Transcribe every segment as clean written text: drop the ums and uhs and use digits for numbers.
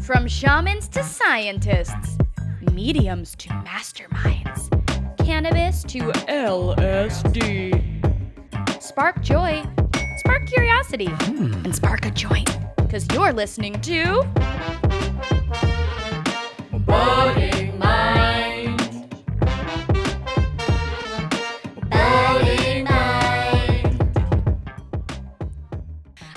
From shamans to scientists, mediums to masterminds, cannabis to LSD. Spark joy, spark curiosity, and spark a joint. Because you're listening to Budding Mind. Budding Mind.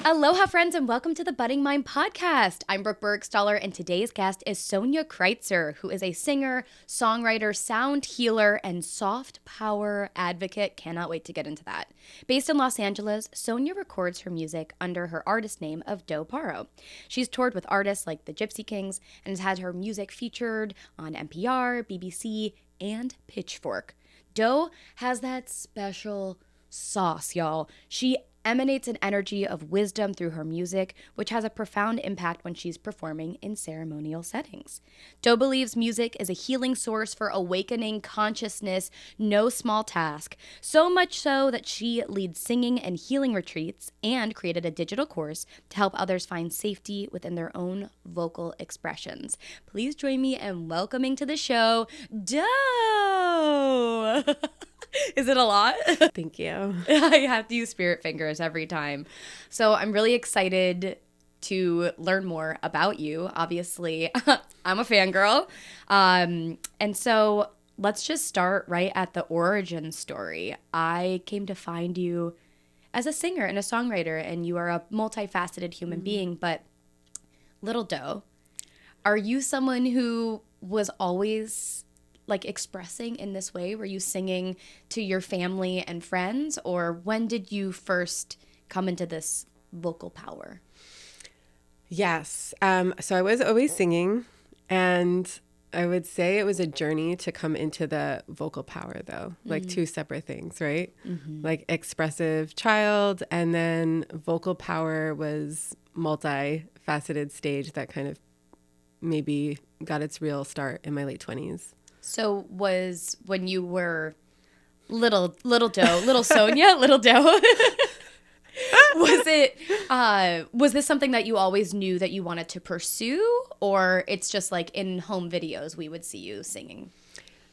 Aloha, friends, and welcome to the Budding Mind podcast. I'm Brooke Bergstaller, and today's guest is Sonia Kretizer, who is a singer, songwriter, sound healer, and soft power advocate. Cannot wait to get into that. Based in Los Angeles, Sonia records her music under her artist name of Doe Paoro. She's toured with artists like the Gispy Kings and has had her music featured on NPR, BBC, and Pitchfork. Doe has that special sauce, y'all. She emanates an energy of wisdom through her music, which has a profound impact when she's performing in ceremonial settings. Doe believes music is a healing source for awakening consciousness, no small task, so much so that she leads singing and healing retreats and created a digital course to help others find safety within their own vocal expressions. Please join me in welcoming to the show, Doe! Is it a lot? Thank you. I have to use spirit fingers every time. So I'm really excited to learn more about you. Obviously, I'm a fangirl. And so let's just start right at the origin story. I came to find you as a singer and a songwriter, and you are a multifaceted human being. But little Doe, are you someone who was always like expressing in this way? Were you singing to your family and friends, or when did you first come into this vocal power? Yes. So I was always singing, and I would say it was a journey to come into the vocal power, though, like two separate things, right? Like expressive child, and then vocal power was multifaceted stage that kind of maybe got its real start in my late 20s. So was when you were little Doe, little Sonia, little Doe, was this something that you always knew that you wanted to pursue, or it's just like in home videos we would see you singing?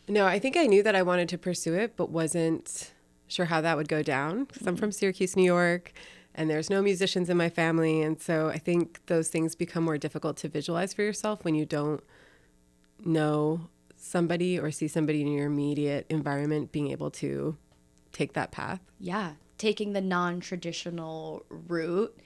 No, I think I knew that I wanted to pursue it, but wasn't sure how that would go down, because I'm from Syracuse, New York, and there's no musicians in my family. And so I think those things become more difficult to visualize for yourself when you don't know somebody or see somebody in your immediate environment being able to take that path. Yeah, taking the non-traditional route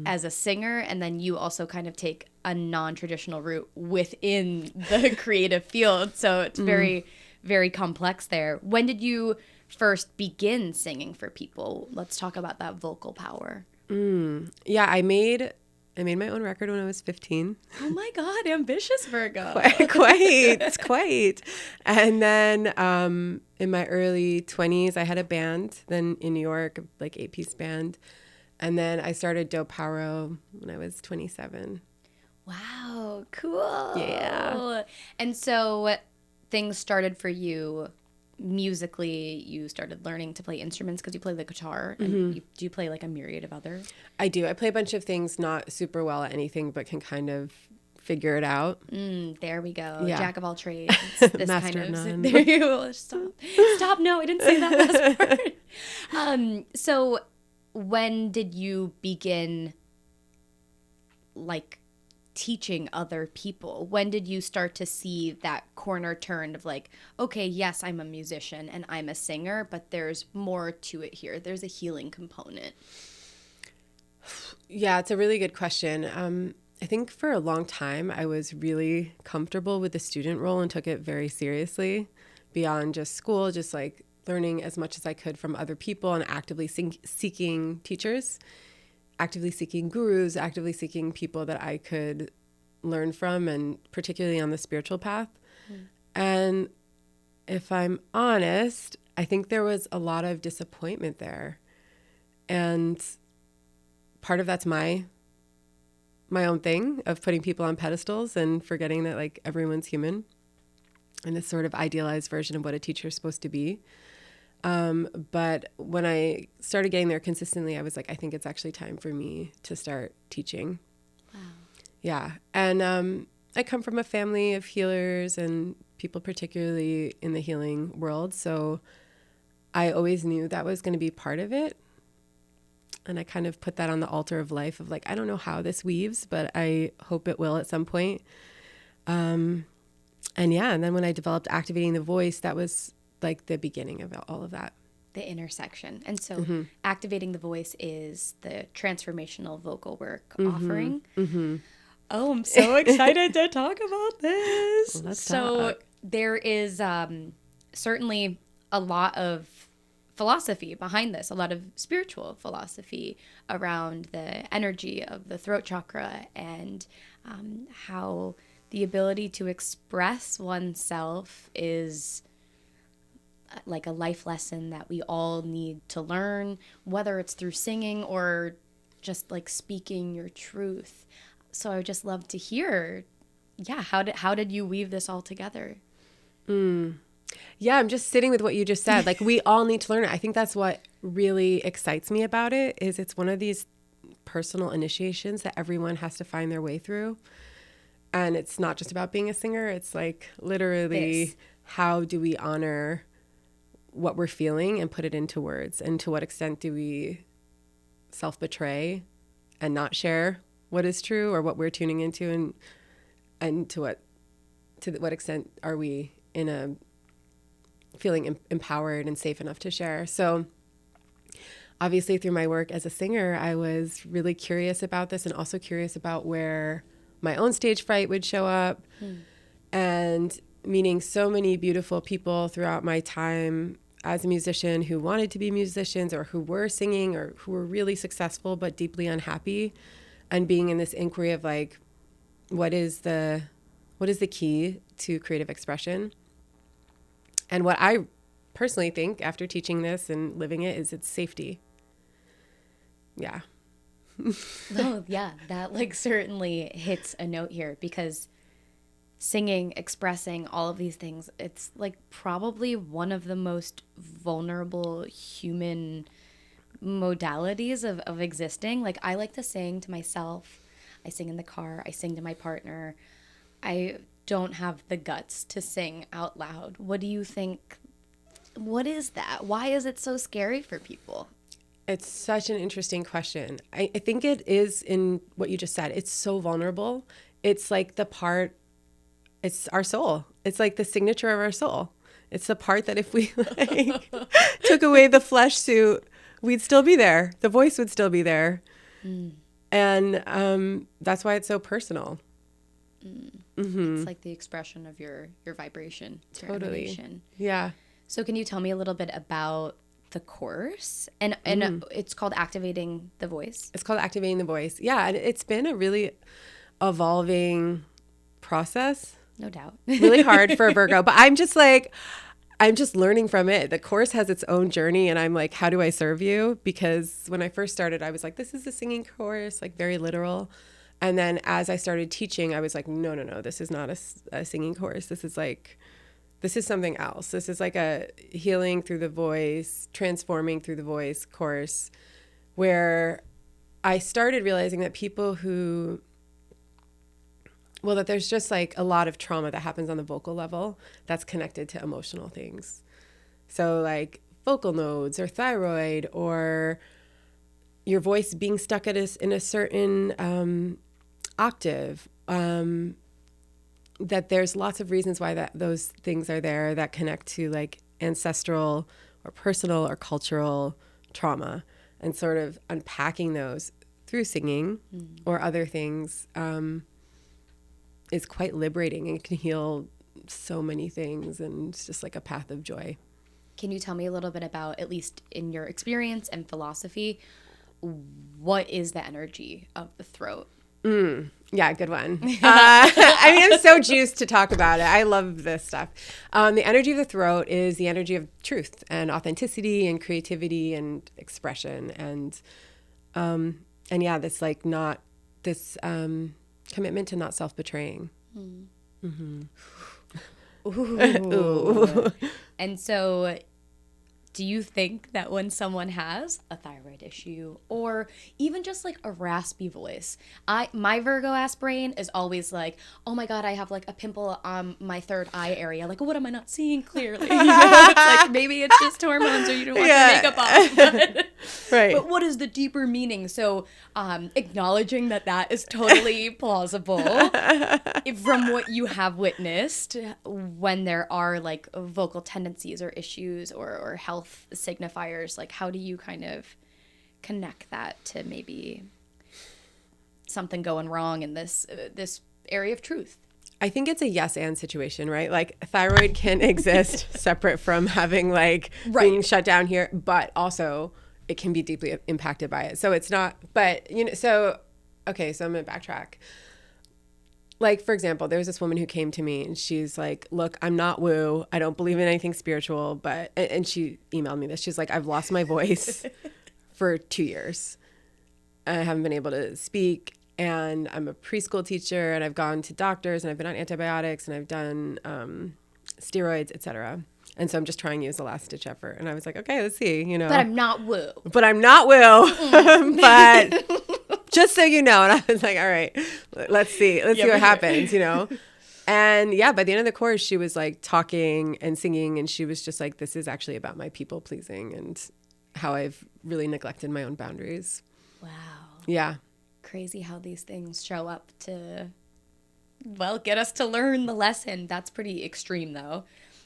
as a singer, and then you also kind of take a non-traditional route within the creative field. So it's very, very complex there. When did you first begin singing for people? Let's talk about that vocal power. Yeah, I made my own record when I was 15. Oh my God, ambitious Virgo. Quite. And then in my early 20s, I had a band then in New York, like 8-piece band. And then I started Doe Paoro when I was 27. Wow, cool. Yeah. And so things started for you musically. You started learning to play instruments because you play the guitar. And do you play like a myriad of others? I do. I play a bunch of things, not super well at anything, but can kind of figure it out. There we go. Yeah. Jack of all trades. This Master kind of of. none. There you go. Stop. No, I didn't say that last part. So when did you begin like teaching other people? When did you start to see that corner turned of like, okay, yes, I'm a musician and I'm a singer, but there's more to it here. There's a healing component. Yeah, it's a really good question. I think for a long time, I was really comfortable with the student role and took it very seriously beyond just school, just like learning as much as I could from other people and actively seeking teachers, actively seeking gurus, actively seeking people that I could learn from, and particularly on the spiritual path. And if I'm honest, I think there was a lot of disappointment there. And part of that's my own thing of putting people on pedestals and forgetting that like everyone's human and this sort of idealized version of what a teacher is supposed to be. But when I started getting there consistently, I was like, I think it's actually time for me to start teaching. Wow. Yeah. And I come from a family of healers and people particularly in the healing world. So I always knew that was going to be part of it. And I kind of put that on the altar of life of like, I don't know how this weaves, but I hope it will at some point. And then when I developed activating the voice, that was like the beginning of all of that. The intersection. And so activating the voice is the transformational vocal work offering. Oh, I'm so excited to talk about this. Let's talk. There is certainly a lot of philosophy behind this, a lot of spiritual philosophy around the energy of the throat chakra and how the ability to express oneself is like a life lesson that we all need to learn, whether it's through singing or just like speaking your truth. So I would just love to hear, how did you weave this all together? Yeah, I'm just sitting with what you just said. Like we all need to learn it. I think that's what really excites me about it is it's one of these personal initiations that everyone has to find their way through. And it's not just about being a singer. It's like literally how do we honor what we're feeling and put it into words? And to what extent do we self-betray and not share what is true or what we're tuning into? And to what extent are we in a feeling empowered and safe enough to share? So obviously through my work as a singer, I was really curious about this and also curious about where my own stage fright would show up. And meeting so many beautiful people throughout my time as a musician who wanted to be musicians or who were singing or who were really successful but deeply unhappy, and being in this inquiry of like, what is the key to creative expression? And what I personally think after teaching this and living it is it's safety. Yeah. Oh, yeah, that like certainly hits a note here because singing, expressing all of these things, it's like probably one of the most vulnerable human modalities of existing. Like I like to sing to myself. I sing in the car. I sing to my partner. I don't have the guts to sing out loud. What do you think? What is that? Why is it so scary for people? It's such an interesting question. I think it is in what you just said. It's so vulnerable. It's like it's our soul. It's like the signature of our soul. It's the part that if we like took away the flesh suit, we'd still be there. The voice would still be there. And that's why it's so personal. It's like the expression of your vibration. Your emanation. Yeah. So can you tell me a little bit about the course? And it's called Activating the Voice. It's called Activating the Voice. Yeah. And it's been a really evolving process. No doubt. Really hard for a Virgo. But I'm just learning from it. The course has its own journey. And I'm like, how do I serve you? Because when I first started, I was like, this is a singing course, like very literal. And then as I started teaching, I was like, no, this is not a singing course. This is something else. This is like a healing through the voice, transforming through the voice course, where I started realizing that that there's just like a lot of trauma that happens on the vocal level that's connected to emotional things. So like vocal nodes or thyroid or your voice being stuck in a certain octave, that there's lots of reasons why those things are there that connect to like ancestral or personal or cultural trauma, and sort of unpacking those through singing or other things is quite liberating and can heal so many things, and it's just like a path of joy. Can you tell me a little bit about, at least in your experience and philosophy, what is the energy of the throat? Yeah, good one. I'm so juiced to talk about it. I love this stuff. The energy of the throat is the energy of truth and authenticity and creativity and expression. And yeah, this like not this commitment to not self-betraying. Ooh. And so do you think that when someone has a thyroid issue or even just like a raspy voice, my Virgo ass brain is always like, oh my God, I have like a pimple on my third eye area. Like, what am I not seeing clearly? It's like, maybe it's just hormones or you don't want your makeup off. But, right. But what is the deeper meaning? So acknowledging that is totally plausible from what you have witnessed when there are like vocal tendencies or issues or health signifiers, like how do you kind of connect that to maybe something going wrong in this area of truth? I think it's a yes and situation, right? Like thyroid can exist separate from having like being shut down here, but also it can be deeply impacted by it. So it's not, but so I'm going to backtrack. Like, for example, there was this woman who came to me and she's like, look, I'm not woo. I don't believe in anything spiritual, and she emailed me this. She's like, I've lost my voice for 2 years. I haven't been able to speak. And I'm a preschool teacher and I've gone to doctors and I've been on antibiotics and I've done steroids, etc. And so I'm just trying to use the last ditch effort. And I was like, okay, let's see, But I'm not woo. But just so you know. And I was like, all right, let's see what happens, And yeah, by the end of the course, she was like talking and singing. And she was just like, this is actually about my people pleasing and how I've really neglected my own boundaries. Wow. Yeah. Crazy how these things show up to, well, get us to learn the lesson. That's pretty extreme, though.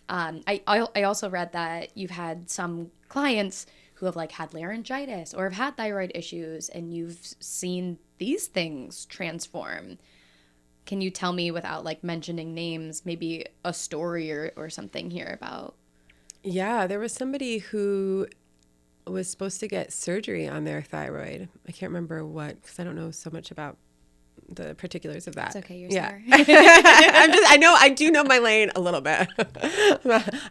I also read that you've had some clients who have like had laryngitis or have had thyroid issues, and you've seen these things transform. Can you tell me, without like mentioning names, maybe a story or something here about? Yeah, there was somebody who was supposed to get surgery on their thyroid. I can't remember what, because I don't know so much about the particulars of that. It's okay, you're smart. I do know my lane a little bit.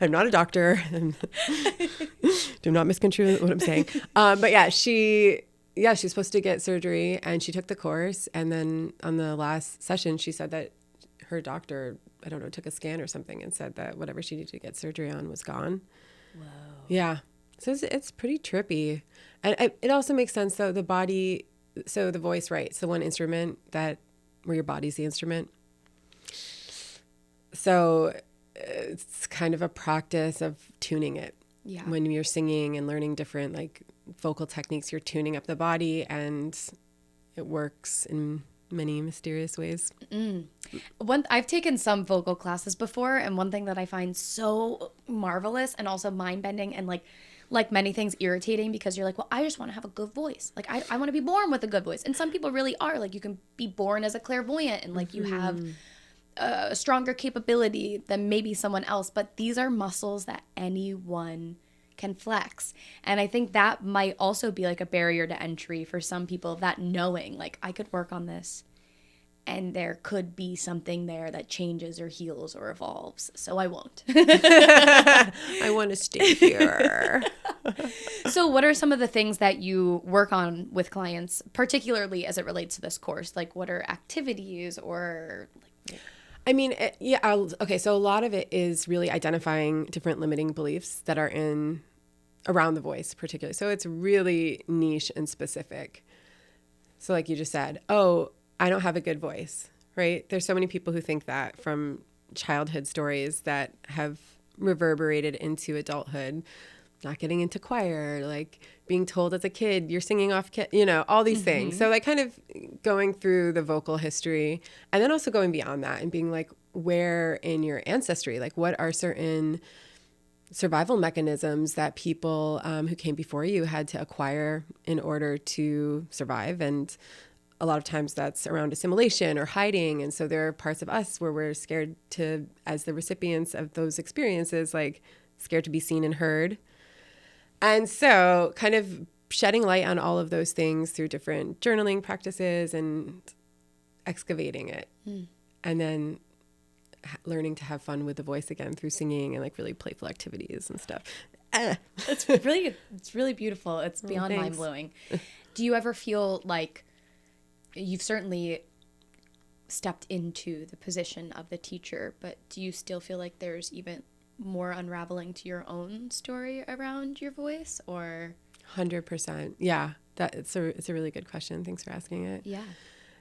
I'm not a doctor. Do not misconstrue what I'm saying. But yeah, she's supposed to get surgery and she took the course. And then on the last session, she said that her doctor, I don't know, took a scan or something and said that whatever she needed to get surgery on was gone. Whoa. Yeah. So it's pretty trippy. And it also makes sense, though, the body, so the voice, right? It's the one instrument where your body's the instrument. So it's kind of a practice of tuning it. Yeah. When you're singing and learning different like vocal techniques, you're tuning up the body and it works in many mysterious ways. I've taken some vocal classes before, and one thing that I find so marvelous and also mind-bending and like many things irritating, because you're like, well, I just want to have a good voice. Like I want to be born with a good voice. And some people really are. Like you can be born as a clairvoyant and like you have a stronger capability than maybe someone else. But these are muscles that anyone can flex. And I think that might also be like a barrier to entry for some people, that knowing like I could work on this and there could be something there that changes or heals or evolves. So I won't. I want to stay here. So what are some of the things that you work on with clients, particularly as it relates to this course? Like what are activities or like... I mean, okay. So a lot of it is really identifying different limiting beliefs that are around the voice particularly. So it's really niche and specific. So like you just said, oh, I don't have a good voice, right? There's so many people who think that from childhood stories that have reverberated into adulthood, not getting into choir, like being told as a kid, you're singing off, all these things. So like kind of going through the vocal history and then also going beyond that and being like, where in your ancestry, like what are certain survival mechanisms that people who came before you had to acquire in order to survive. And a lot of times that's around assimilation or hiding. And so there are parts of us where we're scared to, as the recipients of those experiences, like scared to be seen and heard. And so kind of shedding light on all of those things through different journaling practices and excavating it. And then learning to have fun with the voice again through singing and like really playful activities and stuff. It's really beautiful. It's beyond mind-blowing. Do you ever feel like, you've certainly stepped into the position of the teacher, but do you still feel like there's even more unraveling to your own story around your voice, or? 100%. Yeah, it's a really good question. Thanks for asking it. Yeah.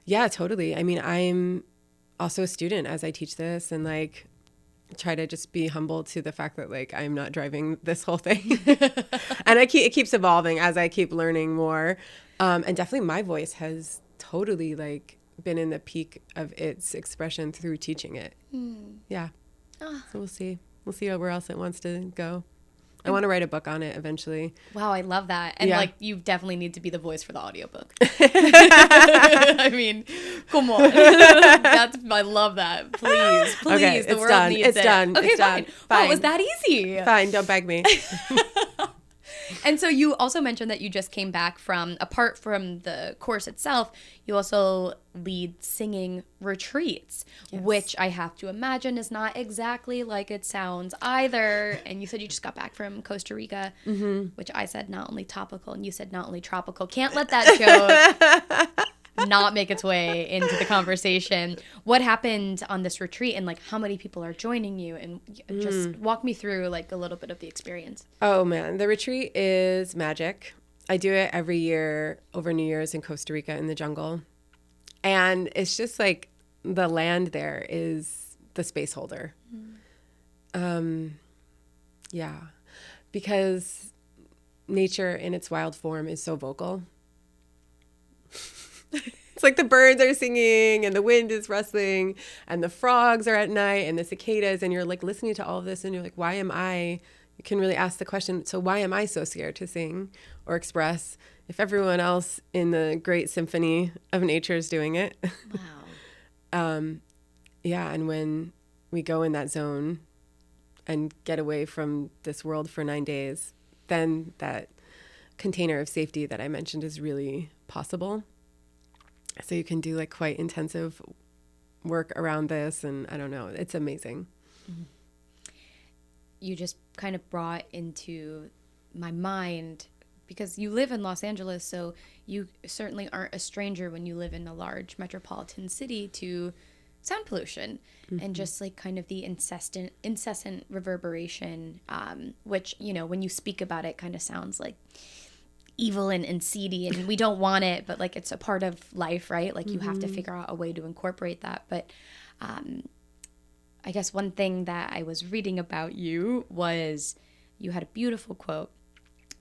Yeah, totally. I mean, I'm also a student as I teach this, and like try to just be humble to the fact that like I'm not driving this whole thing. And it keeps evolving as I keep learning more. And definitely my voice has totally like been in the peak of its expression through teaching it. Yeah. So we'll see where else it wants to go. I want to write a book on it eventually. Wow, I love that. And Yeah. like, you definitely need to be the voice for the audiobook. I mean, come on. I love that. Please, Okay, the it's world done. needs It's it. done. Okay, It's fine. done. Wow, it Fine. was that easy. Fine, don't beg me. And so you also mentioned that you just came back from, apart from the course itself, you also lead singing retreats, Yes. which I have to imagine is not exactly like it sounds either. And you said you just got back from Costa Rica, which I said not only topical, and you said not only tropical. Can't let that joke not make its way into the conversation. What happened on this retreat, and like how many people are joining you, and just walk me through like a little bit of the experience. Oh man, the retreat is magic. I do it every year over New Year's in Costa Rica in the jungle. And it's just like the land there is the space holder. Yeah, because nature in its wild form is so vocal. It's like the birds are singing and the wind is rustling and the frogs are at night and the cicadas, and you're like listening to all of this and you're like, you can really ask the question, so why am I so scared to sing or express if everyone else in the great symphony of nature is doing it? Wow. Yeah, and when we go in that zone and get away from this world for 9 days, then that container of safety that I mentioned is really possible. So you can do like quite intensive work around this, and I don't know, it's amazing. You just kind of brought into my mind, because you live in Los Angeles, so you certainly aren't a stranger when you live in a large metropolitan city to sound pollution and just like kind of the incessant reverberation, which, you know, when you speak about it kind of sounds like evil and seedy, and we don't want it, but like it's a part of life, right? Like you have to figure out a way to incorporate that. But I guess one thing that I was reading about you was you had a beautiful quote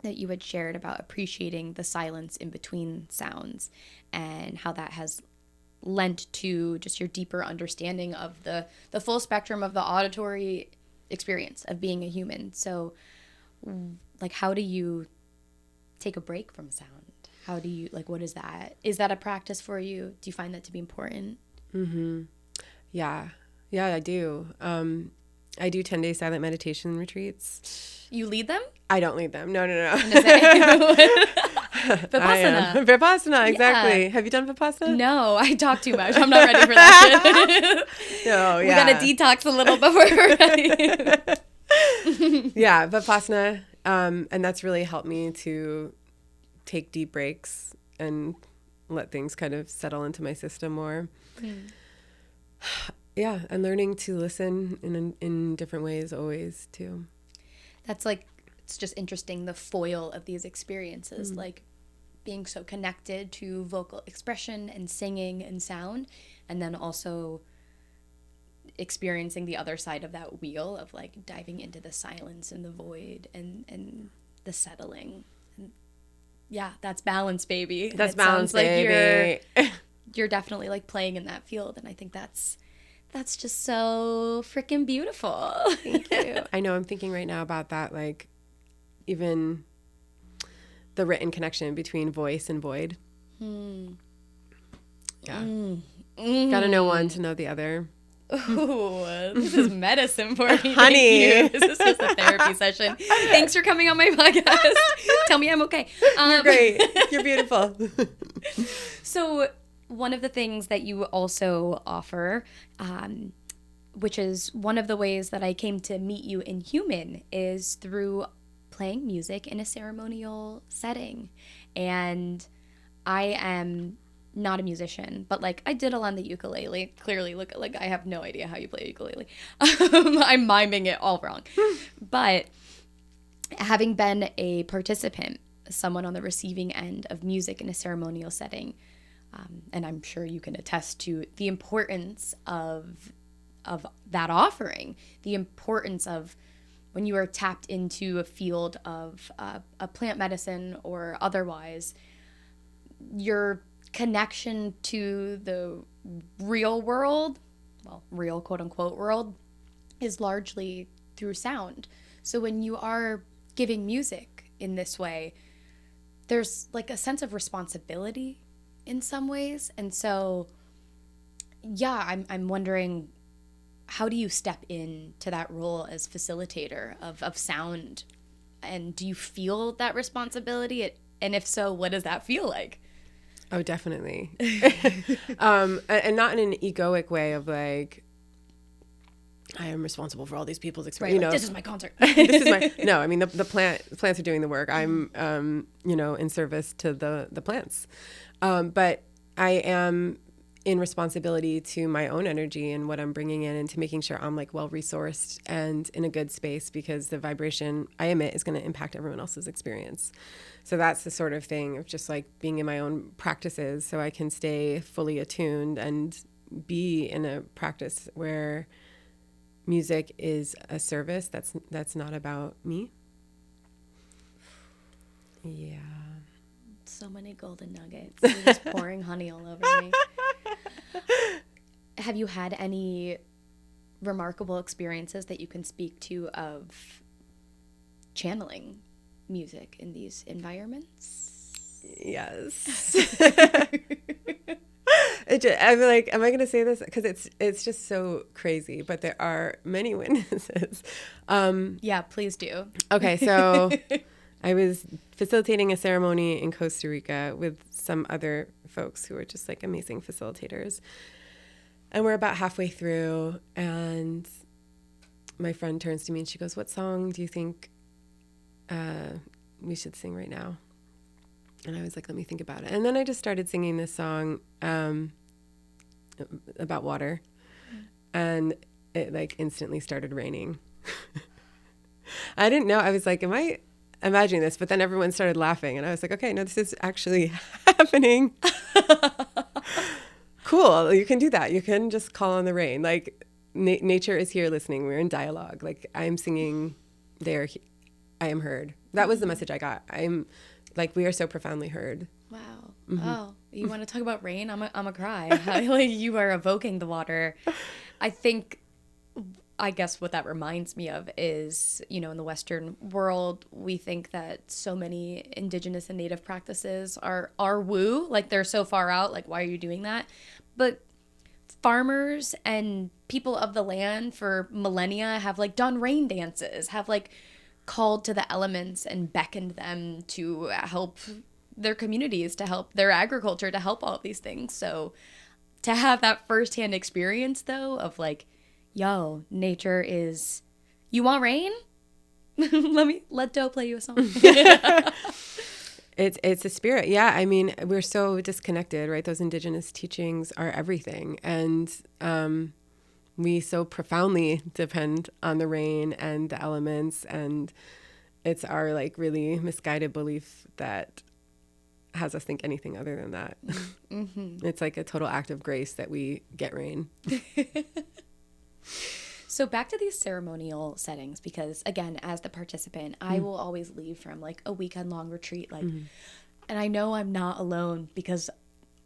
that you had shared about appreciating the silence in between sounds, and how that has lent to just your deeper understanding of the full spectrum of the auditory experience of being a human. So like, how do you take a break from sound? How do you, like, what is that? Is that a practice for you? Do you find that to be important? Yeah, I do. I do 10-day silent meditation retreats. You lead them? I don't lead them. No. Vipassana. Vipassana, exactly. Yeah. Have you done Vipassana? No, I talk too much. I'm not ready for that shit. No, We gotta detox a little before we're ready. Yeah, Vipassana. And that's really helped me to take deep breaks and let things kind of settle into my system more. Yeah, and learning to listen in different ways always too. That's like, it's just interesting, the foil of these experiences, like being so connected to vocal expression and singing and sound, and then also experiencing the other side of that wheel of like diving into the silence and the void and the settling. And yeah, that's balance, baby. That's it balance, sounds baby. Like you're definitely like playing in that field, and I think that's just so freaking beautiful. Thank you. I know, I'm thinking right now about that, like even the written connection between voice and void. Yeah. Gotta know one to know the other. Ooh, this is medicine for me. Honey. Thank you. This is just a therapy session. Thanks for coming on my podcast. Tell me I'm okay. You're great. You're beautiful. So one of the things that you also offer, which is one of the ways that I came to meet you in human, is through playing music in a ceremonial setting. And I am not a musician, but like I diddle on the ukulele. Clearly, look, like I have no idea how you play a ukulele. I'm miming it all wrong. But having been a participant, someone on the receiving end of music in a ceremonial setting, and I'm sure you can attest to the importance of that offering, the importance of when you are tapped into a field of a plant medicine or otherwise, your connection to the real world, well, real quote unquote world, is largely through sound. So when you are giving music in this way, there's like a sense of responsibility in some ways. And so, yeah, I'm wondering, how do you step into that role as facilitator of sound? And do you feel that responsibility? And if so, what does that feel like? Oh, definitely. And not in an egoic way of like, I am responsible for all these people's experience. Right, like, this is my concert. No, I mean, the plants are doing the work. I'm, in service to the plants. But I am in responsibility to my own energy and what I'm bringing in, and to making sure I'm like well resourced and in a good space, because the vibration I emit is going to impact everyone else's experience. So that's the sort of thing of just like being in my own practices so I can stay fully attuned and be in a practice where music is a service that's not about me. Yeah. So many golden nuggets. You're just pouring honey all over me. Have you had any remarkable experiences that you can speak to of channeling music in these environments? Yes. I'm like, am I going to say this? Because it's just so crazy, but there are many witnesses. Yeah, please do. Okay, so I was facilitating a ceremony in Costa Rica with some other folks who are just like amazing facilitators. And we're about halfway through, and my friend turns to me and she goes, "What song do you think we should sing right now?" And I was like, "Let me think about it." And then I just started singing this song about water, and it like instantly started raining. I didn't know. I was like, "Am I imagining this?" But then everyone started laughing, and I was like, "Okay, no, this is actually happening." Cool. You can do that. You can just call on the rain. Like nature is here listening. We're in dialogue. Like I'm singing there. I am heard. That was the message I got. I'm like, we are so profoundly heard. Wow. Mm-hmm. Oh, you want to talk about rain? I'm a cry. Like you are evoking the water. I guess what that reminds me of is, in the Western world, we think that so many indigenous and native practices are woo, like they're so far out, like why are you doing that? But farmers and people of the land for millennia have like done rain dances, have like called to the elements and beckoned them to help their communities, to help their agriculture, to help all of these things. So to have that firsthand experience though of like, yo, nature is, you want rain? let Doe play you a song. It's a spirit. Yeah. I mean, we're so disconnected, right? Those indigenous teachings are everything. And we so profoundly depend on the rain and the elements. And it's our like really misguided belief that has us think anything other than that. Mm-hmm. It's like a total act of grace that we get rain. So back to these ceremonial settings, because again, as the participant, I will always leave from like a weekend long retreat, like, and I know I'm not alone because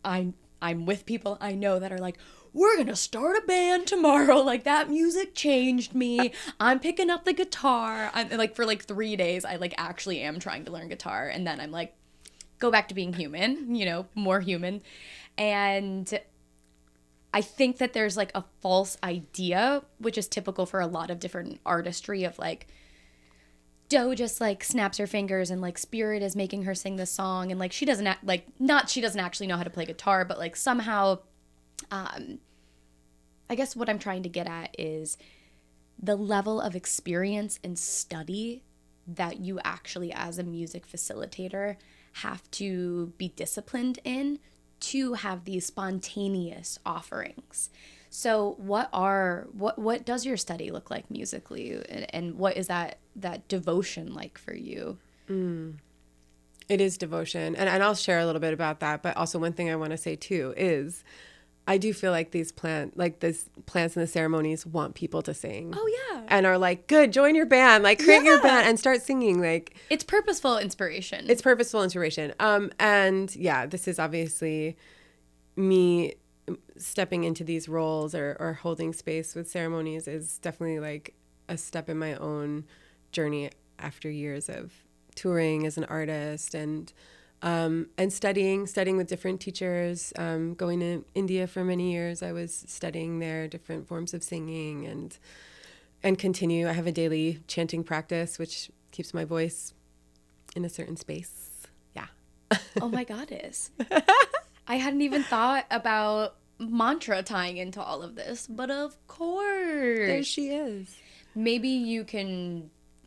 I'm with people I know that are like, we're gonna start a band tomorrow. Like that music changed me. I'm picking up the guitar. I'm like for like 3 days, I like actually am trying to learn guitar, and then I'm like, go back to being human, more human, and I think that there's like a false idea, which is typical for a lot of different artistry of like, Doe just like snaps her fingers and like spirit is making her sing this song. And like, she doesn't she doesn't actually know how to play guitar, but like somehow, I guess what I'm trying to get at is the level of experience and study that you actually as a music facilitator have to be disciplined in to have these spontaneous offerings. So what does your study look like musically, and what is that devotion like for you? It is devotion. And I'll share a little bit about that. But also one thing I want to say too is I do feel like these plants in the ceremonies want people to sing. Oh yeah. And are like, good, join your band, like create your band and start singing. Like it's purposeful inspiration. It's purposeful inspiration. And yeah, this is obviously me stepping into these roles or holding space with ceremonies is definitely like a step in my own journey after years of touring as an artist and studying with different teachers, going to India for many years. I was studying there different forms of singing and continue. I have a daily chanting practice, which keeps my voice in a certain space. Yeah. Oh my goddess. I hadn't even thought about mantra tying into all of this, but of course. There she is. Maybe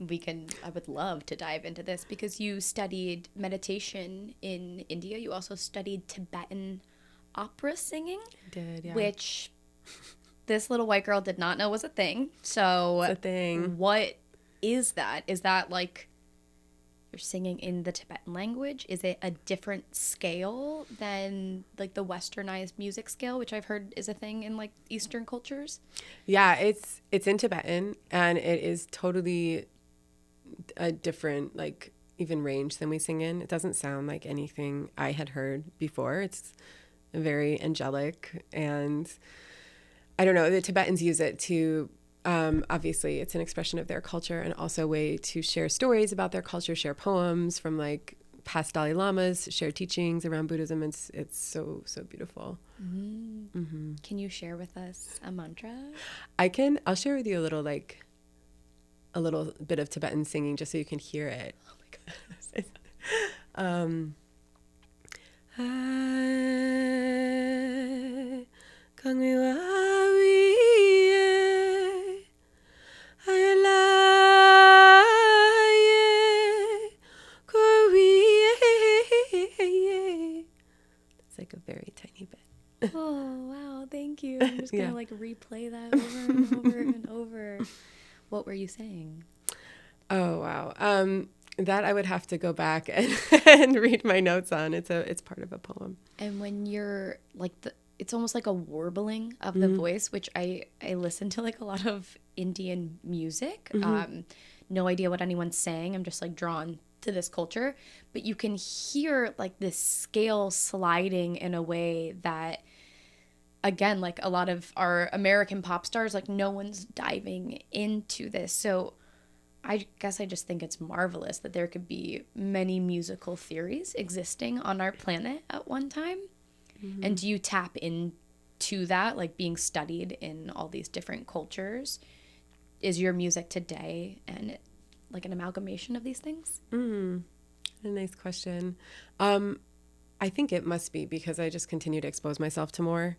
I would love to dive into this because you studied meditation in India. You also studied Tibetan opera singing. I did, yeah. Which this little white girl did not know was a thing. So it's a thing. What is that? Is that like you're singing in the Tibetan language? Is it a different scale than like the westernized music scale, which I've heard is a thing in like Eastern cultures? Yeah, it's in Tibetan, and it is totally a different like even range than we sing in. It doesn't sound like anything I had heard before. It's very angelic, and I don't know, the Tibetans use it to obviously it's an expression of their culture and also a way to share stories about their culture, share poems from like past Dalai Lamas, share teachings around Buddhism. It's so beautiful. Mm-hmm. Can you share with us a mantra? I'll share with you a little bit of Tibetan singing just so you can hear it. Oh my It's like a very tiny bit. Oh, wow. Thank you. I'm just going to like replay that over and over and over. What were you saying? Oh, wow. That I would have to go back and read my notes on. It's part of a poem. And when you're like it's almost like a warbling of the voice, which I listen to like a lot of Indian music. No idea what anyone's saying. I'm just like drawn to this culture, but you can hear like this scale sliding in a way that, again, like a lot of our American pop stars, like no one's diving into this. So I guess I just think it's marvelous that there could be many musical theories existing on our planet at one time. And do you tap into that, like being studied in all these different cultures? Is your music today and like an amalgamation of these things? A nice question. I think it must be because I just continue to expose myself to more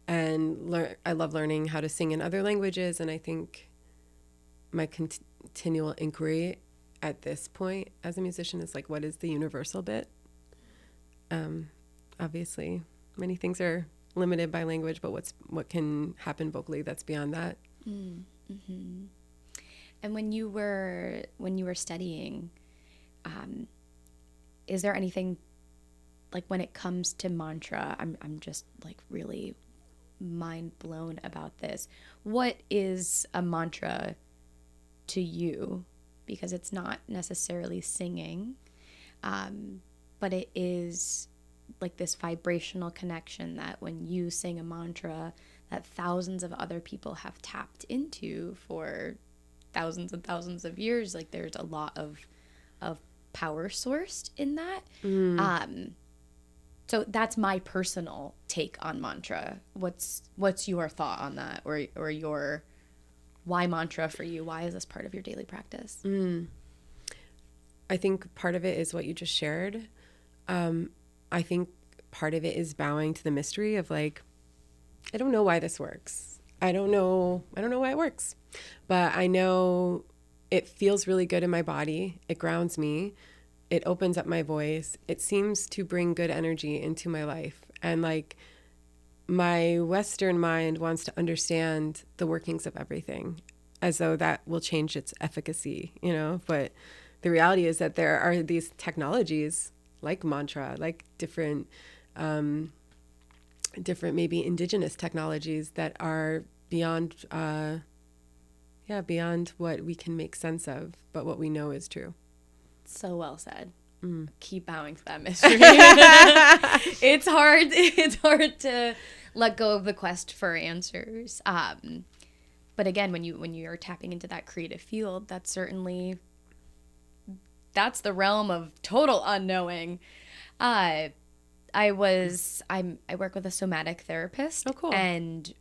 and I love learning how to sing in other languages. And I think my continual inquiry at this point as a musician is like, what is the universal bit? Obviously, many things are limited by language, but what can happen vocally that's beyond that? Mm-hmm. And when you were studying, is there anything like when it comes to mantra? I'm just like really mind blown about this. What is a mantra to you? Because it's not necessarily singing, but it is like this vibrational connection that when you sing a mantra that thousands of other people have tapped into for thousands and thousands of years, like there's a lot of power sourced in that. So that's my personal take on mantra. What's your thought on that, or your why mantra for you? Why is this part of your daily practice? I think part of it is what you just shared. I think part of it is bowing to the mystery of like, I don't know why this works. I don't know why it works, but I know it feels really good in my body. It grounds me. It opens up my voice. It seems to bring good energy into my life. And like my Western mind wants to understand the workings of everything as though that will change its efficacy, you know, but the reality is that there are these technologies like mantra, like different maybe indigenous technologies that are beyond beyond what we can make sense of, but what we know is true. So well said. Keep bowing to that mystery. It's hard to let go of the quest for answers. But again, when you're tapping into that creative field, that's the realm of total unknowing. I work with a somatic therapist. Oh, cool. And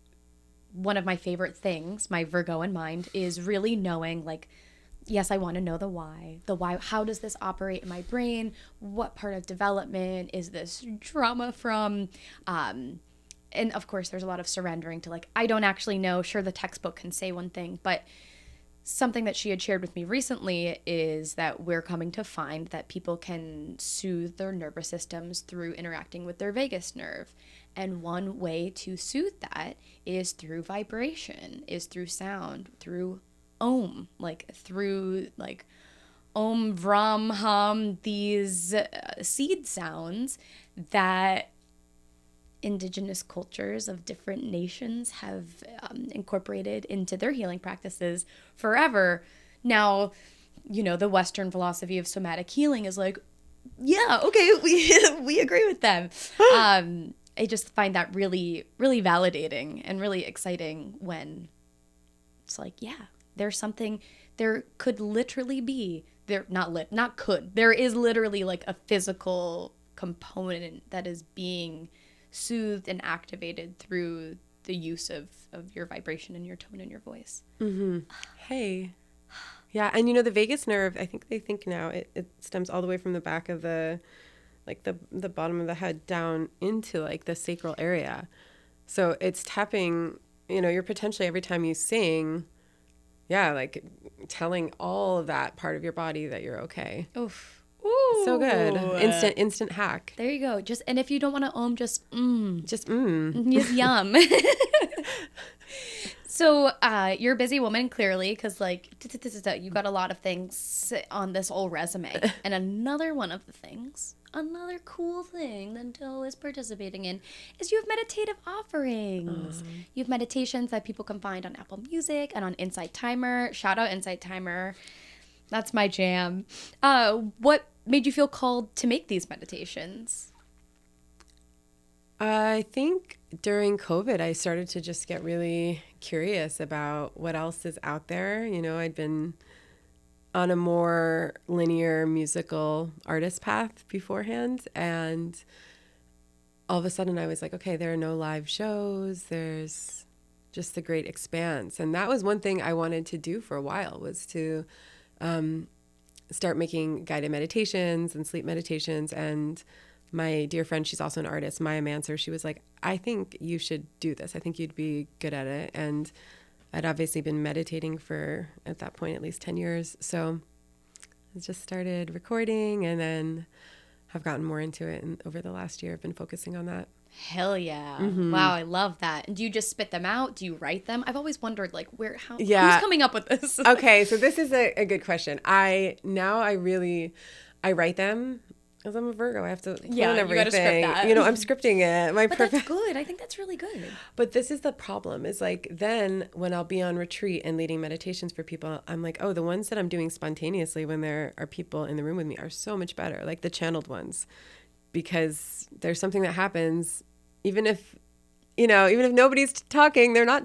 one of my favorite things, my Virgoan mind, is really knowing, like, yes, I want to know the why. The why, how does this operate in my brain? What part of development is this trauma from? And of course, there's a lot of surrendering to, like, I don't actually know. Sure, the textbook can say one thing, but something that she had shared with me recently is that we're coming to find that people can soothe their nervous systems through interacting with their vagus nerve. And one way to soothe that is through vibration, is through sound, through Om, through Om, Vram, Hum, these seed sounds that indigenous cultures of different nations have incorporated into their healing practices forever. Now, you know, the Western philosophy of somatic healing is like, yeah, okay, we agree with them. I just find that really, really validating and really exciting when it's like, yeah, there's something, there could literally be, there is literally like a physical component that is being soothed and activated through the use of your vibration and your tone and your voice. Mm-hmm. Hey. Yeah, and you know, the vagus nerve, I think they think now it stems all the way from the back of the bottom of the head down into like the sacral area. So it's tapping, you know, you're potentially every time you sing, like telling all of that part of your body that you're okay. Oof. Ooh. So good. Instant hack. There you go. And if you don't want to just Just yum. So you're a busy woman, clearly, because like you got a lot of things on this old resume. And another cool thing that Doe is participating in is you have meditative offerings. You have meditations that people can find on Apple Music and on Insight Timer. Shout out Insight Timer. That's my jam. What made you feel called to make these meditations? I think during COVID, I started to just get really curious about what else is out there. You know, I'd been on a more linear musical artist path beforehand. And all of a sudden I was like, okay, there are no live shows. There's just the great expanse. And that was one thing I wanted to do for a while, was to start making guided meditations and sleep meditations. And my dear friend, she's also an artist, Maya Manser, she was like, I think you should do this. I think you'd be good at it. And I'd obviously been meditating for, at that point, at least 10 years. So I just started recording and then have gotten more into it. And over the last year, I've been focusing on that. Hell yeah. Mm-hmm. Wow, I love that. And do you just spit them out? Do you write them? I've always wondered, like, who's coming up with this? Okay, so this is a good question. I write them. Because I'm a Virgo, I have to plan everything. You gotta script that. You know, I'm scripting it. That's good. I think that's really good. But this is the problem, is like, then when I'll be on retreat and leading meditations for people, I'm like, oh, the ones that I'm doing spontaneously when there are people in the room with me are so much better, like the channeled ones. Because there's something that happens, even if nobody's talking, they're not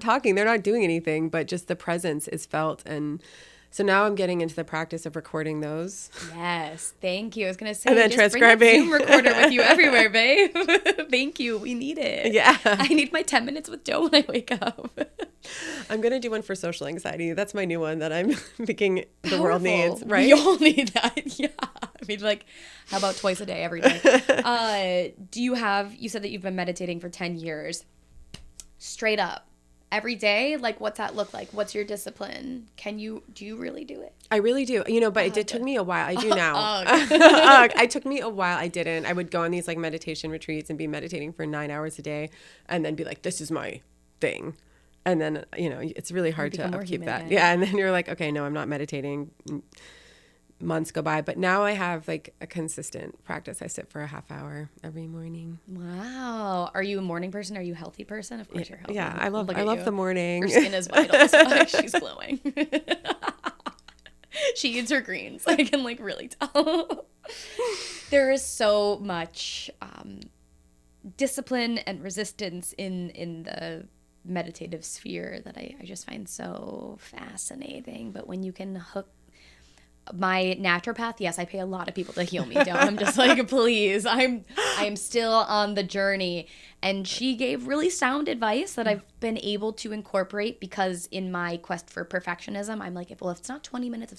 doing anything, but just the presence is felt. And so now I'm getting into the practice of recording those. Yes, thank you. I was going to say, and then just transcribing. Bring that Zoom recorder with you everywhere, babe. Thank you. We need it. Yeah. I need my 10 minutes with Doe when I wake up. I'm going to do one for social anxiety. That's my new one that I'm thinking the world needs, right? We all need that. Yeah. I mean, like, how about twice a day, every day? You said that you've been meditating for 10 years. Straight up, every day? Like, what's that look like? What's your discipline? Do you really do it? I really do. But it took me a while. I do now. It took me a while. I didn't. I would go on these like meditation retreats and be meditating for 9 hours a day and then be like, this is my thing. And then, it's really hard to upkeep that. Again. Yeah. And then you're like, okay, no, I'm not meditating. Months go by. But now I have like a consistent practice. I sit for a half hour every morning. Wow. Are you a morning person? Are you a healthy person? Of course you're healthy. Yeah, I love the morning. Your skin is vital. So she's glowing. She eats her greens. I can like really tell. There is so much discipline and resistance in the meditative sphere that I just find so fascinating. But when you can hook my naturopath, yes, I pay a lot of people to heal me. I'm just like, please, I'm still on the journey. And she gave really sound advice that I've been able to incorporate, because in my quest for perfectionism, I'm like, if it's not 20 minutes of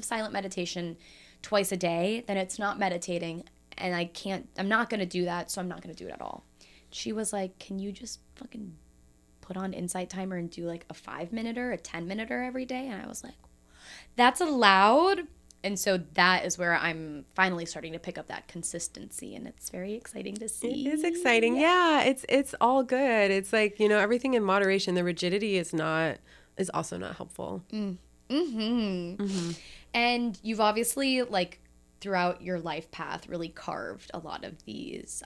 silent meditation twice a day, then it's not meditating. And I'm not going to do that. So I'm not going to do it at all. She was like, can you just fucking put on Insight Timer and do like a 5-minuter, a 10-minuter every day? And I was like, that's allowed. And so that is where I'm finally starting to pick up that consistency, and it's very exciting to see. It is exciting. Yeah, it's all good. It's like, everything in moderation. The rigidity is also not helpful. And you've obviously, like, throughout your life path, really carved a lot of these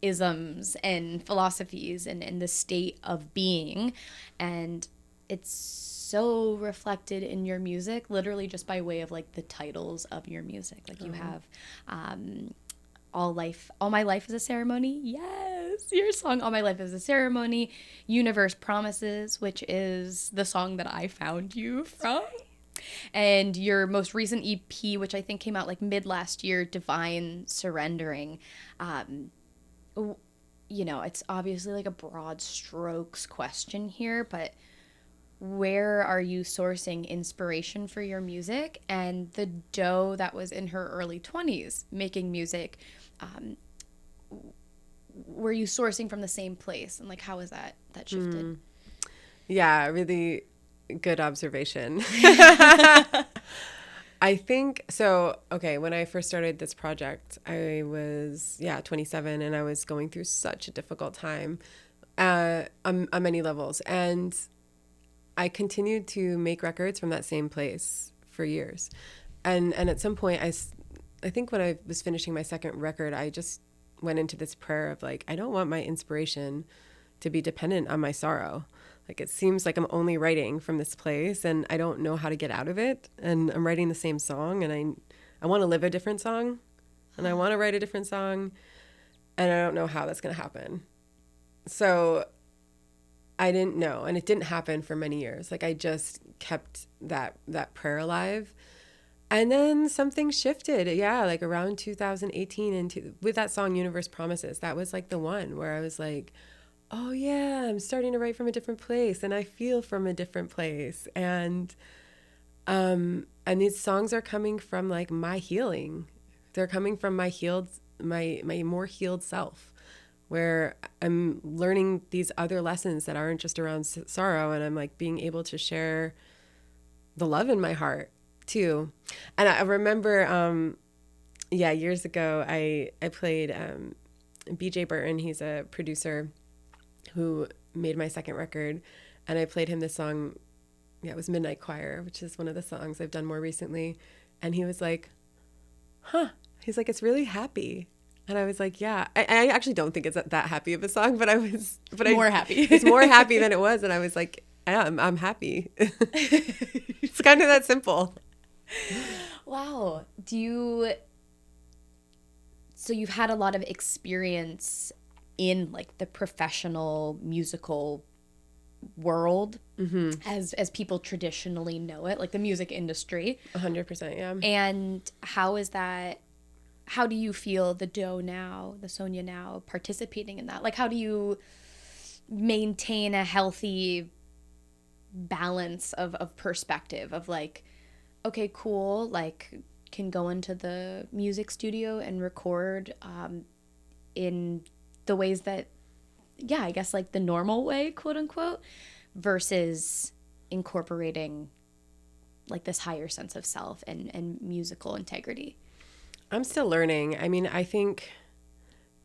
isms and philosophies and the state of being. And it's so reflected in your music, literally just by way of like the titles of your music. Like you have All My Life is a Ceremony. Yes, your song All My Life is a Ceremony. Universe Promises, which is the song that I found you from. And your most recent EP, which I think came out like mid last year, Divine Surrendering. It's obviously like a broad strokes question here, but where are you sourcing inspiration for your music? And the Doe that was in her early 20s making music, were you sourcing from the same place? And like, how is that shifted? Yeah, really good observation. I think so. Okay, when I first started this project, I was 27, and I was going through such a difficult time on many levels, and I continued to make records from that same place for years. And at some point, I think when I was finishing my second record, I just went into this prayer of like, I don't want my inspiration to be dependent on my sorrow. Like, it seems like I'm only writing from this place and I don't know how to get out of it. And I'm writing the same song, and I want to live a different song, and I want to write a different song, and I don't know how that's going to happen. So I didn't know, and it didn't happen for many years. Like, I just kept that prayer alive. And then something shifted. Yeah, like around 2018 with that song Universe Promises. That was like the one where I was like, oh yeah, I'm starting to write from a different place, and I feel from a different place. And these songs are coming from like my healing. They're coming from my more healed self, where I'm learning these other lessons that aren't just around sorrow, and I'm like being able to share the love in my heart too. And I remember, years ago, I played BJ Burton. He's a producer who made my second record, and I played him this song. Yeah, it was Midnight Choir, which is one of the songs I've done more recently. And he was like, huh. He's like, it's really happy. And I was like, yeah. I actually don't think it's that happy of a song, but more happy. It's more happy than it was. And I was like, yeah, I'm happy. It's kind of that simple. Wow. So you've had a lot of experience in like the professional musical world, as people traditionally know it, like the music industry. 100%, yeah. And how do you feel the Doe now, the Sonia now, participating in that? Like, how do you maintain a healthy balance of perspective of like, okay, cool, like can go into the music studio and record in the ways that I guess like the normal way, quote unquote, versus incorporating like this higher sense of self and musical integrity? I'm still learning. I mean, I think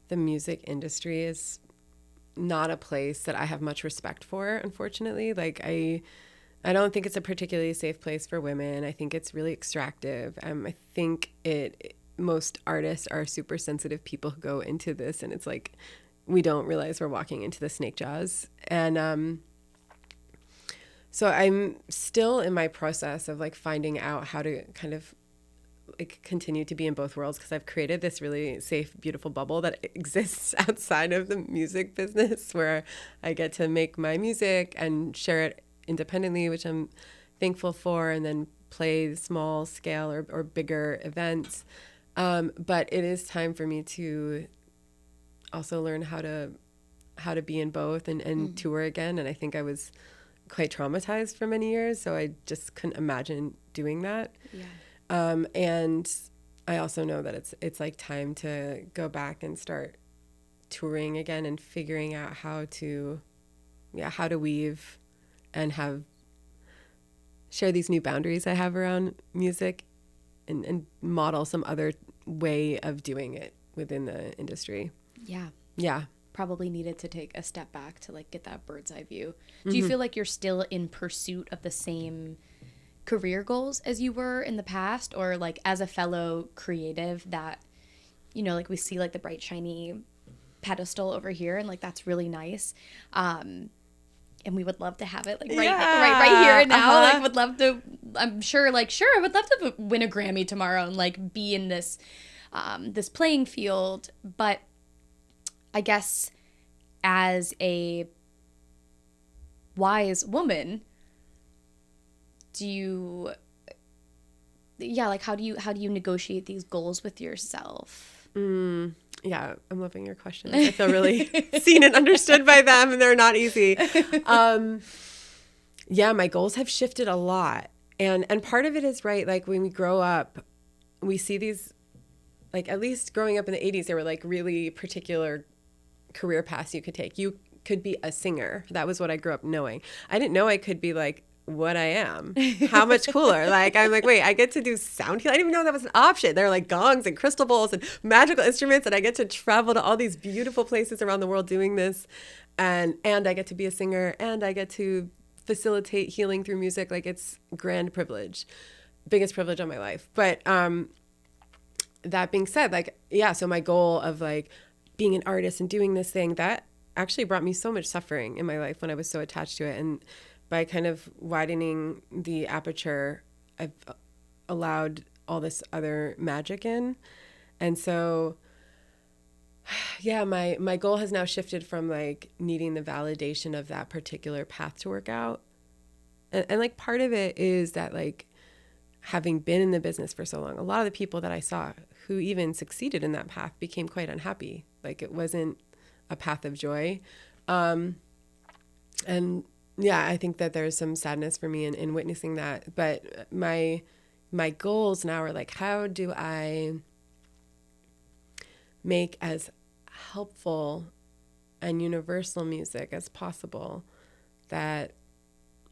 the music industry is not a place that I have much respect for, unfortunately. Like I don't think it's a particularly safe place for women. I think it's really extractive. I think most artists are super sensitive people who go into this, and it's like we don't realize we're walking into the snake jaws. And so I'm still in my process of like finding out how to kind of like continue to be in both worlds, because I've created this really safe, beautiful bubble that exists outside of the music business where I get to make my music and share it independently, which I'm thankful for, and then play small scale or bigger events. But it is time for me to also learn how to be in both and tour again. And I think I was quite traumatized for many years, so I just couldn't imagine doing that. Yeah. And I also know that it's like time to go back and start touring again and figuring out how to weave and share these new boundaries I have around music and model some other way of doing it within the industry. Yeah. Yeah. Probably needed to take a step back to like get that bird's eye view. Do you feel like you're still in pursuit of the same career goals as you were in the past, or like as a fellow creative that, you know, like we see like the bright shiny pedestal over here and like that's really nice, and we would love to have it like right here and now. Like would love to, I'm sure like I would love to win a Grammy tomorrow and like be in this this playing field. But I guess as a wise woman, like how do you negotiate these goals with yourself? Yeah, I'm loving your questions. I feel really seen and understood by them, and they're not easy. Yeah, my goals have shifted a lot. And part of it is, right, like when we grow up, we see these, like at least growing up in the 80s, there were like really particular career paths you could take. You could be a singer. That was what I grew up knowing. I didn't know I could be like what I am. How much cooler. Like, I'm like, wait, I get to do sound healing. I didn't even know that was an option. There are like gongs and crystal bowls and magical instruments, and I get to travel to all these beautiful places around the world doing this. And I get to be a singer, and I get to facilitate healing through music. Like, it's grand privilege, biggest privilege of my life. But that being said, like, yeah, so my goal of like being an artist and doing this thing, that actually brought me so much suffering in my life when I was so attached to it. And by kind of widening the aperture, I've allowed all this other magic in. And so, yeah, my goal has now shifted from like needing the validation of that particular path to work out. And like part of it is that like having been in the business for so long, a lot of the people that I saw who even succeeded in that path became quite unhappy. Like it wasn't a path of joy. And yeah, I think that there's some sadness for me in witnessing that. But my goals now are like, how do I make as helpful and universal music as possible that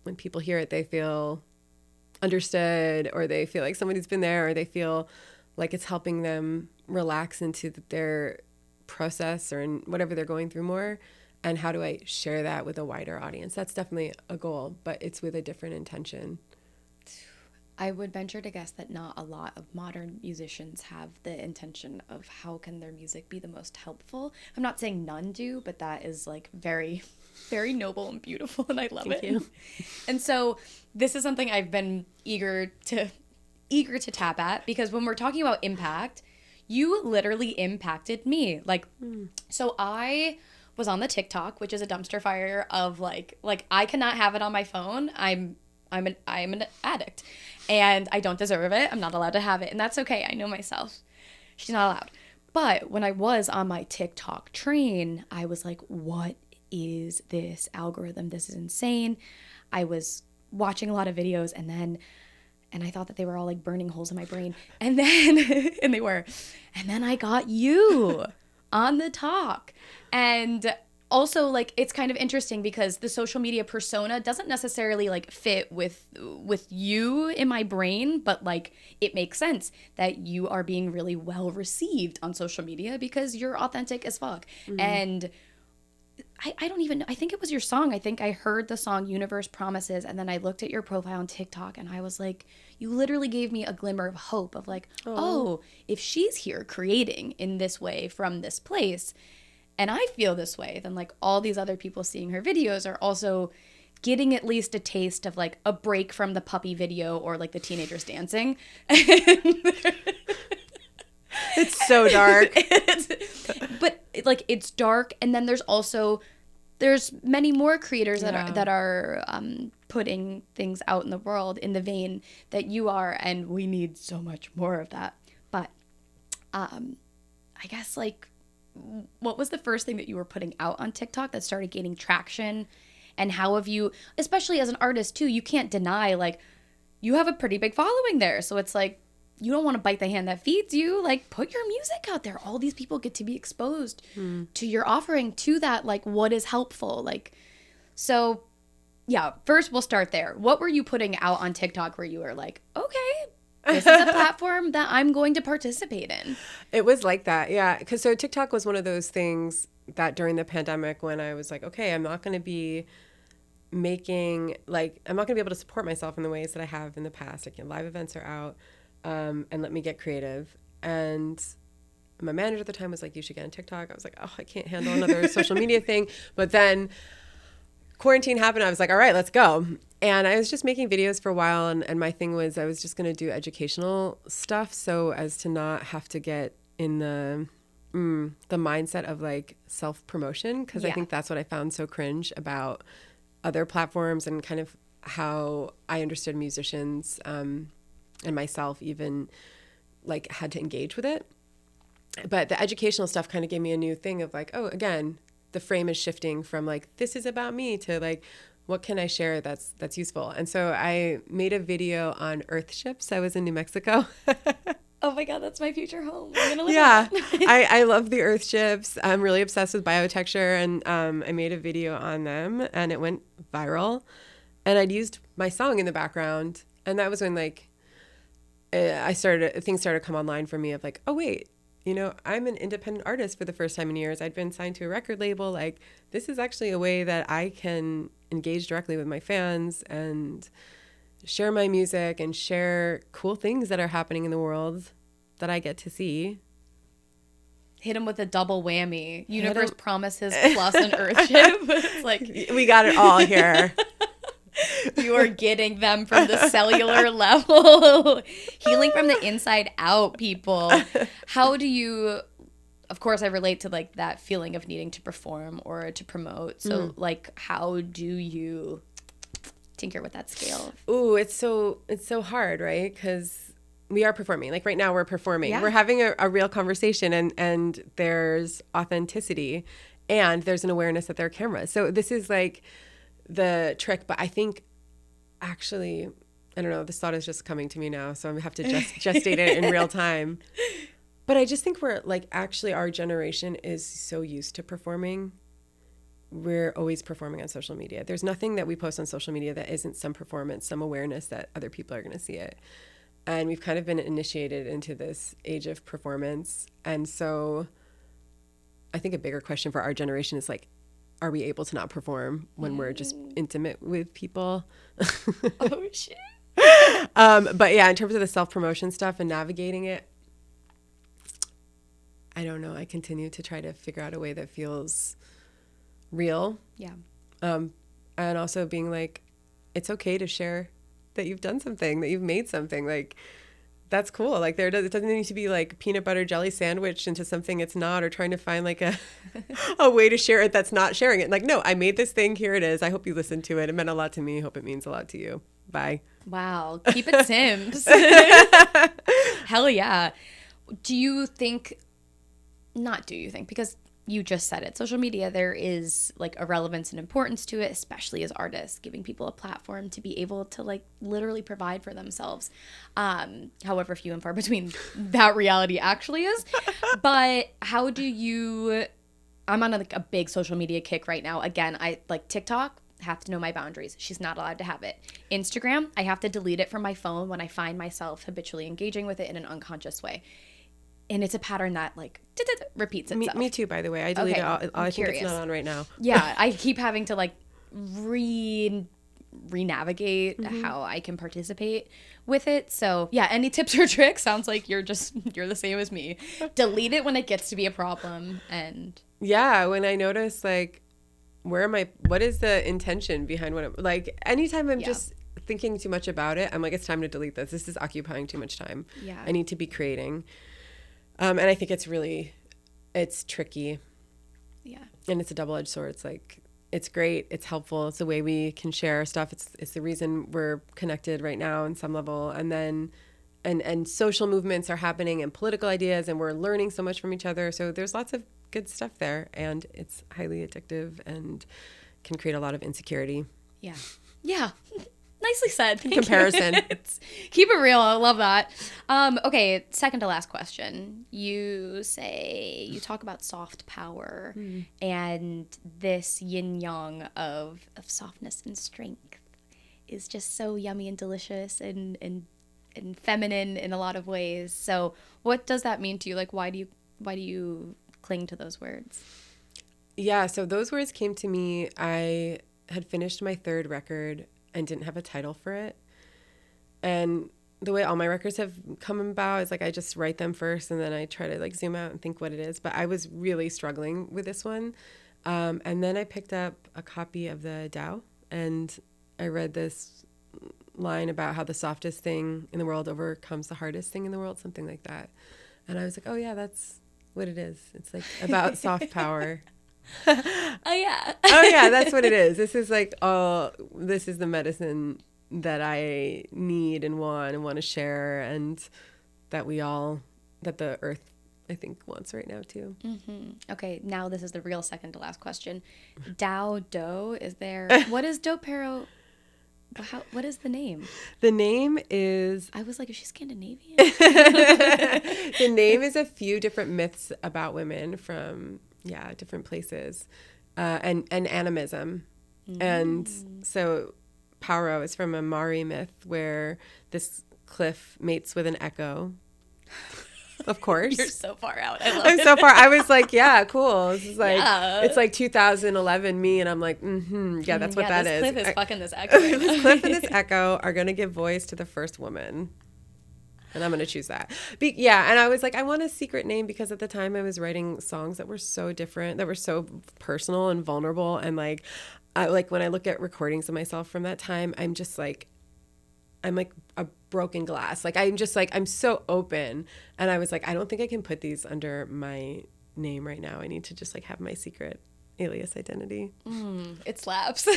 when people hear it, they feel understood, or they feel like somebody's been there, or they feel like it's helping them relax into their process or in whatever they're going through more. And how do I share that with a wider audience? That's definitely a goal, but it's with a different intention. I would venture to guess that not a lot of modern musicians have the intention of how can their music be the most helpful. I'm not saying none do, but that is like very, very noble and beautiful, and I love it. Thank you. And so this is something I've been eager to tap at, because when we're talking about impact, you literally impacted me. Like, so I was on the TikTok, which is a dumpster fire of like I cannot have it on my phone. I'm an addict, and I don't deserve it. I'm not allowed to have it, and that's okay. I know myself. She's not allowed. But when I was on my TikTok train, I was like, what is this algorithm? This is insane. I was watching a lot of videos, and I thought that they were all like burning holes in my brain. And then and they were. And then I got you on the talk. And also, like, it's kind of interesting because the social media persona doesn't necessarily like fit with you in my brain, but like it makes sense that you are being really well received on social media because you're authentic as fuck. And I don't even know. I think it was your song. I think I heard the song Universe Promises, and then I looked at your profile on TikTok and I was like, you literally gave me a glimmer of hope of like, oh, if she's here creating in this way from this place, and I feel this way, then like all these other people seeing her videos are also getting at least a taste of like a break from the puppy video or like the teenagers dancing. It's so dark. But like it's dark, and then there's many more creators that are putting things out in the world in the vein that you are, and we need so much more of that. But I guess like, what was the first thing that you were putting out on TikTok that started gaining traction? And how have you, especially as an artist too, you can't deny like you have a pretty big following there. So it's like, you don't want to bite the hand that feeds you. Like, put your music out there. All these people get to be exposed to your offering, to that, like, what is helpful. Like, so yeah, first we'll start there. What were you putting out on TikTok where you were like, okay, this is a platform that I'm going to participate in? It was like that, yeah. Because so TikTok was one of those things that during the pandemic when I was like, okay, I'm not going to be making, like, I'm not going to be able to support myself in the ways that I have in the past. Like, live events are out, and let me get creative. And my manager at the time was like, you should get on TikTok. I was like, oh, I can't handle another social media thing. But then quarantine happened. I was like, all right, let's go. And I was just making videos for a while. And my thing was I was just going to do educational stuff so as to not have to get in the mindset of like self-promotion. Because I think that's what I found so cringe about other platforms and kind of how I understood musicians and myself even like had to engage with it. But the educational stuff kind of gave me a new thing of like, oh, again, the frame is shifting from like, this is about me to like, what can I share that's useful? And so I made a video on earth ships. I was in New Mexico. Oh my God, that's my future home. I'm gonna live on that. I love the earth ships. I'm really obsessed with biotexture, and I made a video on them and it went viral. And I'd used my song in the background. And that was when like things started to come online for me of like, oh wait, you know, I'm an independent artist for the first time in years. I'd been signed to a record label. Like, this is actually a way that I can engage directly with my fans and share my music and share cool things that are happening in the world that I get to see. Hit him with a double whammy. Universe Promises plus an earth ship. It's like, we got it all here. You are getting them from the cellular level. Healing from the inside out, people. How do you, of course I relate to like that feeling of needing to perform or to promote. So like, how do you tinker with that scale? Ooh, it's so hard, right? Because we are performing. Like right now we're performing. Yeah. We're having a real conversation and there's authenticity and there's an awareness that there are cameras. So this is like the trick, but I think actually, I don't know, this thought is just coming to me now, so I'm gonna have to gestate it in real time. But I just think we're like, actually our generation is so used to performing. We're always performing on social media. There's nothing that we post on social media that isn't some performance, some awareness that other people are going to see it. And we've kind of been initiated into this age of performance. And so I think a bigger question for our generation is like, are we able to not perform when we're just intimate with people? Oh, shit. But yeah, in terms of the self-promotion stuff and navigating it, I don't know. I continue to try to figure out a way that feels real. Yeah. And also being like, it's okay to share that you've done something, that you've made something. Like, that's cool. Like it doesn't need to be like peanut butter jelly sandwiched into something it's not, or trying to find like a way to share it that's not sharing it. Like, no, I made this thing. Here it is. I hope you listen to it. It meant a lot to me. I hope it means a lot to you. Bye. Wow. Keep it Sims. Hell yeah. Because you just said it, social media, there is like a relevance and importance to it, especially as artists, giving people a platform to be able to like literally provide for themselves. However few and far between that reality actually is. But how do you I'm on a big social media kick right now. Again, I like TikTok. Have to know my boundaries. She's not allowed to have it. Instagram, I have to delete it from my phone when I find myself habitually engaging with it in an unconscious way. And it's a pattern that like repeats itself. Me too, by the way. I delete it all. I think it's not on right now. Yeah, I keep having to like re-navigate how I can participate with it. So yeah, any tips or tricks? Sounds like you're the same as me. Delete it when it gets to be a problem. And yeah, when I notice like, what is the intention behind what I'm, like, anytime I'm just thinking too much about it, I'm like, it's time to delete this. This is occupying too much time. Yeah. I need to be creating. And I think it's tricky. Yeah. And it's a double-edged sword. It's like, it's great. It's helpful. It's the way we can share stuff. It's the reason we're connected right now on some level. And then, and social movements are happening and political ideas, and we're learning so much from each other. So there's lots of good stuff there, and it's highly addictive and can create a lot of insecurity. Yeah. Yeah. Nicely said. Thank Comparison. Keep it real. I love that. Okay, second to last question. You talk about soft power and this yin yang of softness and strength is just so yummy and delicious and feminine in a lot of ways. So what does that mean to you? Like, why do you cling to those words? Yeah, so those words came to me. I had finished my third record and didn't have a title for it. And the way all my records have come about is like I just write them first and then I try to like zoom out and think what it is. But I was really struggling with this one. And then I picked up a copy of the Doe and I read this line about how the softest thing in the world overcomes the hardest thing in the world, something like that. And I was like, oh yeah, that's what it is. It's like about soft power. Oh yeah. Oh yeah, that's what it is. This is like, this is the medicine that I need and want to share, and that the earth, I think, wants right now too. Mm-hmm. Okay, now this is the real second to last question. Doe, is there, what is Doe Paoro? What is the name? The name is... I was like, is she Scandinavian? The name is a few different myths about women from, different places, and animism. And so Paoro is from a Maori myth where this cliff mates with an echo. Of course. You're so far out. I love I'm it. so far. I was like, yeah, cool. This is like, it's like 2011 me, and I'm like, that's what that is. This cliff is fucking this echo. Right this cliff and this echo are going to give voice to the first woman. And I'm going to choose that. And I was like, I want a secret name because at the time I was writing songs that were so different, that were so personal and vulnerable. And like when I look at recordings of myself from that time, I'm just like, I'm like a broken glass. Like, I'm just like, I'm so open. And I was like, I don't think I can put these under my name right now. I need to just like have my secret alias identity. It slaps. Love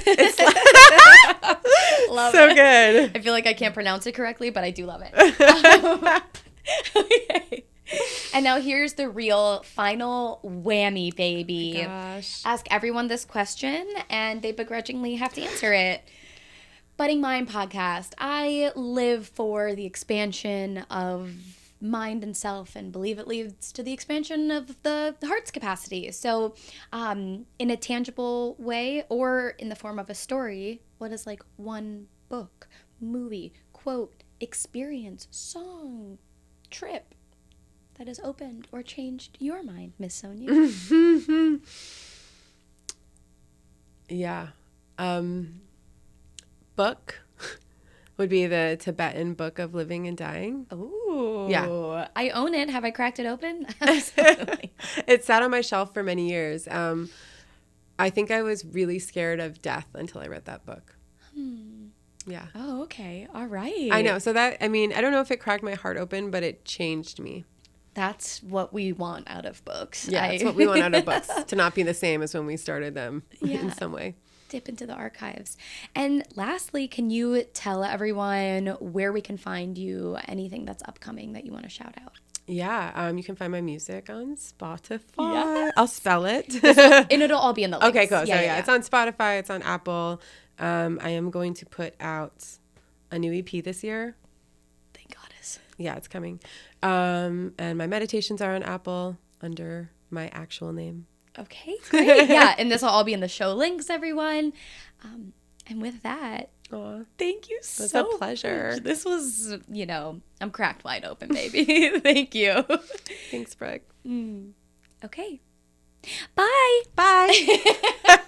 so it. Good. I feel like I can't pronounce it correctly, but I do love it. Okay. And now here's the real final whammy, baby. Gosh. Ask everyone this question, and they begrudgingly have to answer it. Budding Mind podcast. I live for the expansion of mind and self, and believe it leads to the expansion of the heart's capacity. So in a tangible way or in the form of a story, what is like one book, movie, quote, experience, song, trip that has opened or changed your mind, Miss Sonia? Yeah. Book would be the Tibetan Book of Living and Dying. Ooh. Yeah. I own it. Have I cracked it open? Absolutely. It sat on my shelf for many years. I think I was really scared of death until I read that book. Yeah. Oh, okay. All right. I know. So that, I mean, I don't know if it cracked my heart open, but it changed me. That's what we want out of books. Yeah, that's what we want out of books, to not be the same as when we started them in some way. Dip into the archives. And lastly, can you tell everyone where we can find you, anything that's upcoming that you want to shout out? Yeah, you can find my music on Spotify. Yes. I'll spell it. And it'll all be in the links. Okay, cool. Yeah. It's on Spotify. It's on Apple. I am going to put out a new EP this year. Thank goddess. Yeah, it's coming. And my meditations are on Apple under my actual name. Okay, great. Yeah, and this will all be in the show links, everyone. And with that, thank you so much. It was a pleasure. This was, I'm cracked wide open, baby. Thank you. Thanks, Brooke. Okay. Bye. Bye.